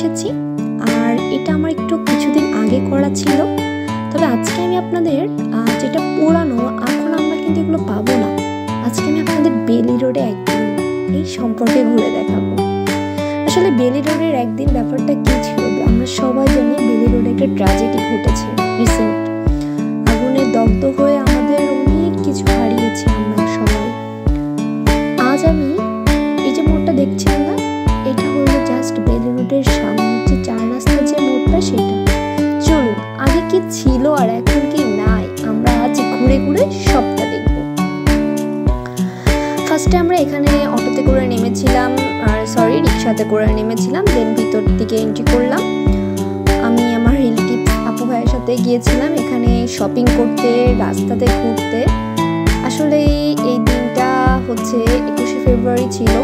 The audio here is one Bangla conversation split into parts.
এসেছি। আর এটা আমার একটু কিছুদিন আগে করা ছিল, তবে আজকে আমি আপনাদের যেটা পুরানো, এখন আমরা কিন্তু এগুলো পাবো না। আজকে আমি আপনাদের বেলি রোডে একদিন এই সম্পর্কে ঘুরে দেখাবো। আসলে বেলি রোডের একদিন ব্যাপারটা কি ছিল, আমরা সবাই জানি বেলি রোডে একটা ট্র্যাজেডি ঘটেছে রিসেন্ট। আগুনে দগ্ধ হয়ে আমাদের অনেক কিছু হারিয়েছি আমরা সবাই। আজ আমি এই যে মোড়টা দেখছেন না, এটা হলো জাস্ট বেলি রোডের সামনে যে 4 রাস্তার যে মোড়টা, সেটা। চলুন আগে কি ছিল আর এখন কি নাই, আমরা আজ ঘুরে ঘুরে সবটা দেখব। ফার্স্টে আমরা এখানে অটোতে করে নেমেছিলাম, আর রিক্সাতে করে নেমেছিলাম। দেন ভিতর দিকে এন্ট্রি করলাম। আমি আমার রিলেটিভ আপু ভাইয়ের সাথে গিয়েছিলাম এখানে শপিং করতে, রাস্তাতে ঘুরতে। আসলে এই দিনটা হচ্ছে 21শে ফেব্রুয়ারি ছিল,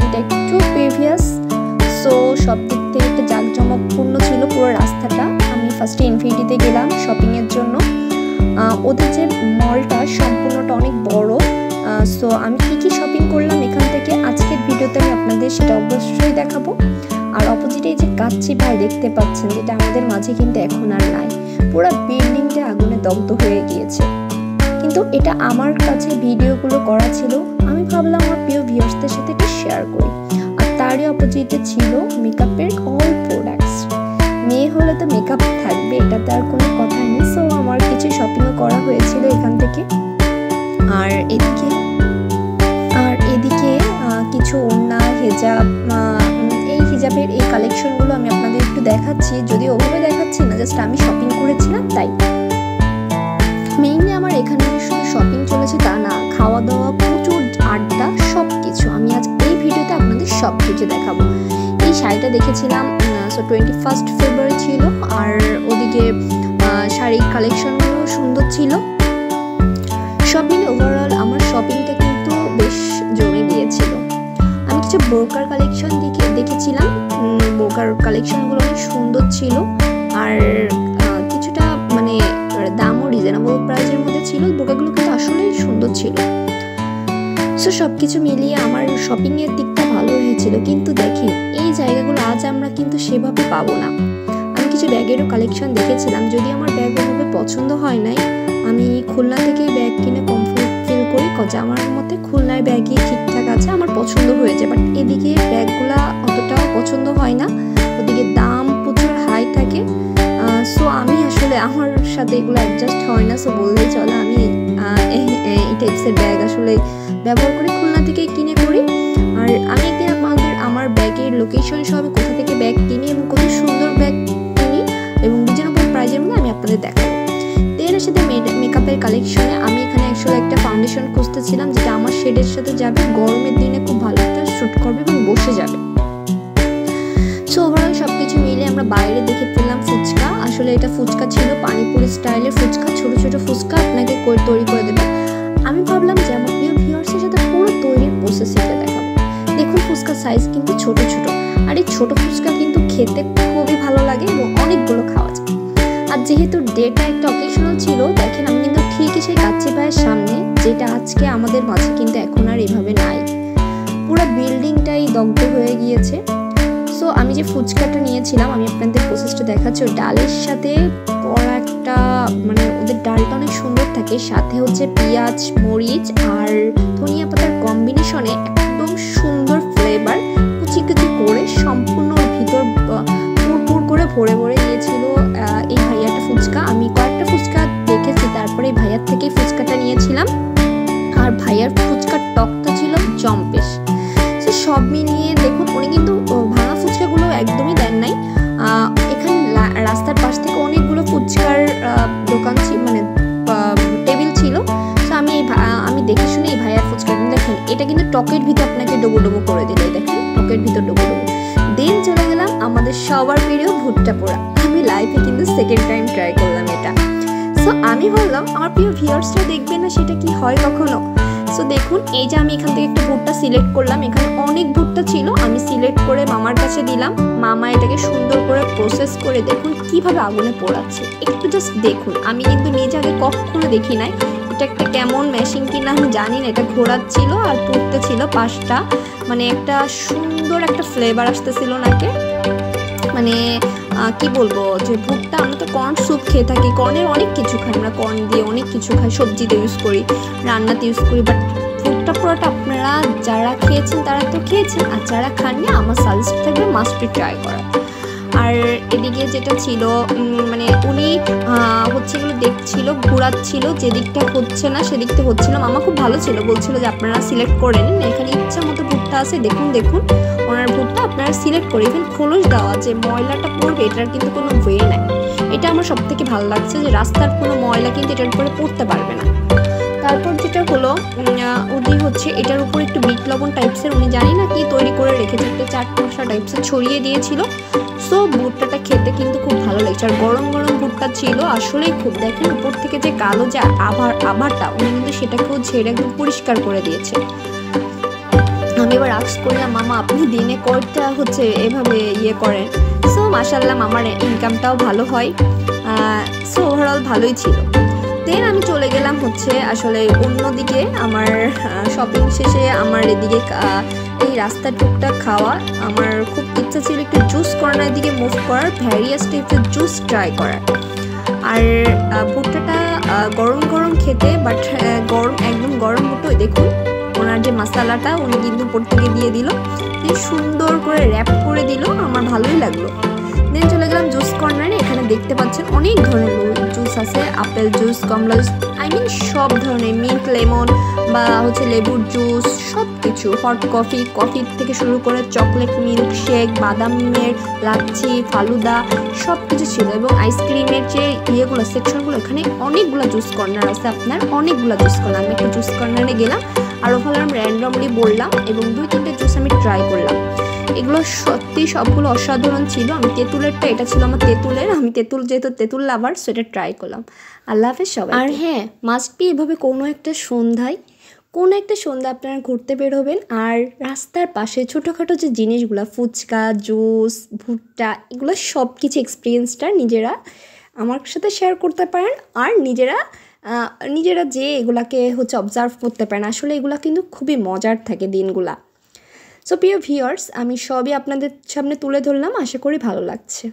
এটা একটু প্রিভিয়াস, সো সব দিক থেকে একটা জাঁকজমকপূর্ণ ছিল পুরো রাস্তাটা। আমি ফার্স্টে ইনফিনিটিতে গেলাম শপিংয়ের জন্য। ওদের যে মলটা সম্পূর্ণটা অনেক বড়। সো আমি কী শপিং করলাম এখান থেকে আজকের ভিডিওতে আমি আপনাদের সেটা অবশ্যই দেখাবো। আর অপোজিটে এই যে কাচ্চি ভাই দেখতে পাচ্ছেন, যেটা আমাদের মাঝে কিন্তু এখন আর নাই। পুরো বিল্ডিংটা আগুনে দগ্ধ হয়ে গিয়েছে। কিন্তু এটা আমার কাছে ভিডিওগুলো করা ছিল, আমি ভাবলাম আমার প্রিয় ভিউয়ার্সদের সাথে একটু শেয়ার করি। আর তারই অপোজিটে ছিল মেকআপের অল প্রোডাক্টস। মেয়ে হলে তো মেকআপ থাকবে, এটাতে আর কোনো কথা নেই। সো আমার কিছু শপিংও করা হয়েছিল এখান থেকে। আর এদিকে কিছু ওড়না, হিজাব, এই হিজাবের এই কালেকশনগুলো আমি আপনাদের একটু দেখাচ্ছি, যদি ওভাবে দেখাচ্ছি না, জাস্ট আমি শপিং করেছিলাম তাই। মেইনলি আমার এখানে শুধু শপিং চলেছে তা না, খাওয়া দাওয়া, প্রচুর আড্ডা, সব কিছু আমি আজ এই ভিডিওতে আপনাদের সব কিছু দেখাবো। এই শাড়িটা দেখেছিলাম, সো 21 ফেব্রুয়ারি ছিল। আর ওদিকে শাড়ির কালেকশনগুলো সুন্দর ছিল। সব মিলে ওভারঅল আমার শপিংটা কিন্তু বেশ জমে গিয়েছিল। আমি কিছু বোরকার কালেকশন দেখেছিলাম, বোরকার কালেকশনগুলো অনেক সুন্দর ছিল। আর কিছুটা মানে দামও রিজনেবল প্রাইসের মধ্যে ছিল। বোরকাগুলো কিন্তু আসলেই সুন্দর ছিল। সো সব কিছু মিলিয়ে আমার শপিংয়ের দিকটা ভালো হয়েছিল। কিন্তু দেখেন এই জায়গাগুলো আজ আমরা কিন্তু সেভাবে পাবো না। আমি কিছু ব্যাগেরও কালেকশন দেখেছিলাম, যদি আমার ব্যাগ ওভাবে পছন্দ হয় নাই। আমি খুলনা থেকেই ব্যাগ কিনে কমফোর্ট ফিল করি, কজ আমার মতে খুলনার ব্যাগই ঠিকঠাক আছে, আমার পছন্দ হয়েছে। বাট এদিকে ব্যাগগুলা অতটাও পছন্দ হয় না, ওদিকে দাম প্রচুর হাই থাকে। সো আমি আসলে আমার সাথে এগুলো অ্যাডজাস্ট হয় না, সো বললেই চলে। আমি এই টাইপসের ব্যাগ আসলে ব্যবহার করি, খুলনা থেকেই কিনে করি। আর আমি একদিন আমার ব্যাগের লোকেশন সহ আমি কোথা থেকে ব্যাগ কিনি এবং কত সুন্দর ব্যাগ কিনি এবং রিজনেবল প্রাইসের মধ্যে আমি আপনাদের দেখাবো। এর সাথে মেকআপের কালেকশনে আমি এখানে আসলে একটা ফাউন্ডেশন খুঁজতেছিলাম, যেটা আমার শেডের সাথে যাবে, গরমের দিনে খুব ভালো একটা শ্যুট করবে এবং বসে যাবে। সো ওভারঅল সব কিছু মিলে আমরা বাইরে দেখে পেলাম ফুচকা। আসলে এটা ফুচকা ছিল, পানিপুরি স্টাইলের ফুচকা, ছোট ছোট ফুচকা আপনাকে তৈরি করে দেবে। আমি ভাবলাম যে আমার প্রিয় ভিউয়ার্সের সাথে পুরো তৈরির প্রসেসিংটা দেখাবো। দেখুন ফুচকার সাইজ কিন্তু ছোট ছোট, আর এই ছোট ফুচকা কিন্তু খেতে খুবই ভালো লাগে এবং অনেকগুলো খাওয়া যায়। আর যেহেতু ডেটা একটা অকেশনাল ছিল, দেখেন আমি কিন্তু ঠিকই সেই কাচ্চি ভাইয়ের সামনে, যেটা আজকে আমাদের মাঝে কিন্তু এখন আর এভাবে নাই। পুরো বিল্ডিংটাই দগ্ধ হয়ে গিয়েছে। সো আমি যে ফুচকাটা নিয়েছিলাম, আমি আপনাদের প্রসেসটা দেখাচ্ছি। ওই ডালের সাথে করা একটা, মানে ওদের ডালটা অনেক সুন্দর থাকে, সাথে হচ্ছে পেঁয়াজ, মরিচ আর ধনিয়া পাতার কম্বিনেশনে একদম সুন্দর ফ্লেভার, কুচি কুচি করে সম্পূর্ণ ভিতর পুরপুর করে ভরে ভরে দিয়েছিল এই ভাইয়াটা ফুচকা। আমি কয়েকটা ফুচকা দেখেছি, তারপরে এই ভাইয়ার থেকেই ফুচকাটা নিয়েছিলাম। আর ভাইয়ার ফুচকার টকটা ছিল জম্পেশ। সো সব মিলিয়ে দেখুন, উনি কিন্তু ভাঙা ফুচকাগুলো একদমই দেন নাই। এখানে রাস্তার পাশ থেকে অনেকগুলো ফুচকার দোকান ছিল, মানে টেবিল ছিল। সো আমি দেখে শুনে এই ভাইয়ার ফুচকা দেখেন, এটা কিন্তু টকের ভিতর আপনাকে ডোবো ডোবো করে দিলে, দেখেন টকের ভিতর ডোবো ডোবো। দেন চলে গেলাম আমাদের সবার প্রিয় ভুট্টা পোড়া। আমি লাইফে কিন্তু সেকেন্ড টাইম ট্রাই করলাম এটা। সো আমি বললাম আমার প্রিয় ভিউয়ার্সরা দেখবে না, সেটা কি হয় কখনো। সো দেখুন এই যে আমি এখান থেকে একটা ভুট্টা সিলেক্ট করলাম, এখানে অনেক ভুট্টা ছিল, আমি সিলেক্ট করে মামার কাছে দিলাম। মামা এটাকে সুন্দর করে প্রসেস করে দেখুন কিভাবে আগুনে পোড়াচ্ছে, একটু জাস্ট দেখুন। আমি কিন্তু নিজে আগে কখনো দেখি নাই, এটা একটা কেমন মেশিন কিনা আমি জানি না, এটা ঘোরাচ্ছিল আর পুড়তে ছিল পাশটা, মানে একটা সুন্দর একটা ফ্লেভার আসতেছিল নাকে। মানে কি বলবো যে ভুট্টা, আমরা তো কর্ন স্যুপ খেয়ে থাকি, কর্নের অনেক কিছু খাই আমরা, কর্ন দিয়ে অনেক কিছু খাই, সবজিতে ইউজ করি, রান্নাতে ইউজ করি, বাট ভুট্টা পোড়াটা আপনারা যারা খেয়েছেন তারা তো খেয়েছেন, আর যারা খাননি আমার সাজেস্ট থাকবে মাস্ট বি ট্রাই করা। আর এদিকে যেটা ছিল মানে উনি হচ্ছে এগুলো দেখছিল, ঘোরাচ্ছিল, যেদিকটা হচ্ছে না সেদিকটা হচ্ছিল। মামা খুব ভালো ছিল, বলছিল যে আপনারা সিলেক্ট করে নিন, এখানে ইচ্ছা মতো ভুট্টা আছে, দেখুন দেখুন ওনার ভুট্টা আপনারা সিলেক্ট করে, এখানে খোলস দেওয়া যে ময়লাটা পড়বে এটার কিন্তু কোনো ওয়ে নাই। এটা আমার সব থেকে ভালো লাগছে যে রাস্তার কোনো ময়লা কিন্তু এটার উপরে পড়তে পারবে না। তারপর যেটা হলো উনি হচ্ছে এটার উপর একটু বিট লবণ টাইপসের, উনি জানি না কি তৈরি করে রেখেছে, একটা চাট মশলা টাইপসের ছড়িয়ে দিয়েছিল। সো ভুট্টাটা খেতে কিন্তু খুব ভালো লাগছে, আর গরম গরম ভুট্টা ছিল আসলেই খুব, দেখেন উপর থেকে যে কালো যে আভাটা উনি কিন্তু সেটাকেও ঝেড়ে একদম পরিষ্কার করে দিয়েছে। আমি এবার আস্ক করলাম মামা আপনি দিনে কয়টা হচ্ছে এভাবে ইয়ে করেন? সো মাশাআল্লাহ মামার ইনকামটাও ভালো হয়, সো ওভারঅল ভালোই ছিল। দেন আমি চলে গেলাম হচ্ছে আসলে অন্যদিকে, আমার শপিং শেষে আমার এদিকে এই রাস্তার টুকটাক খাওয়া, আমার খুব ইচ্ছা ছিল একটু জুস কর্নারের দিকে মুভ করার, ভ্যারিয়াস টাইপের জুস ট্রাই করার। আর ভুট্টাটা গরম গরম খেতে, বাট গরম একদম গরম ভুট্টা, দেখুন ওনার যে মশলাটা উনি কিন্তু উপর থেকে দিয়ে দিল, সুন্দর করে র্যাপ করে দিল, আমার ভালোই লাগলো। দেন চলে গেলাম জুস কর্নারে, এখানে দেখতে পাচ্ছেন অনেক ধরনের জুস আছে, আপেল জুস, কমলা জুস, আই মিন সব ধরনের, মিন্ট লেমন বা হচ্ছে লেবুর জুস, সব কিছু, হট কফি, কফি থেকে শুরু করে চকলেট মিল্ক শেক, বাদামের লাচ্ছি, ফালুদা, সব কিছু ছিল। এবং আইসক্রিমের যে ইয়েগুলো সেকশনগুলো, এখানে অনেকগুলো জুস কর্নার আছে, আপনার অনেকগুলো জুস কর্নার। আমি একটা জুস কর্নারে গেলাম, আর ওখানে আমি র্যান্ডমলি বললাম এবং 2-3টে জুস আমি ট্রাই করলাম। এগুলো সত্যি সবগুলো অসাধারণ ছিল। আমি তেঁতুলেরটা, এটা ছিল আমার তেঁতুলের, আমি তেঁতুল যেহেতু তেঁতুল লাভার সেটা ট্রাই করলাম। আল্লাহ হাফেজ সবাই। আর হ্যাঁ, মাস্ট বি এভাবে কোনো একটা সন্ধ্যায় আপনারা ঘুরতে বের হবেন, আর রাস্তার পাশে ছোটোখাটো যে জিনিসগুলো, ফুচকা, জুস, ভুট্টা, এগুলো সব কিছু এক্সপিরিয়েন্সটা নিজেরা আমার সাথে শেয়ার করতে পারেন, আর নিজেরা যে এগুলাকে হচ্ছে অবজার্ভ করতে পারেন। আসলে এগুলা কিন্তু খুবই মজার থাকে দিনগুলা। সো প্রিয় ভিউয়ার্স, আমি সবই আপনাদের সামনে তুলে ধরলাম, আশা করি ভালো লাগছে।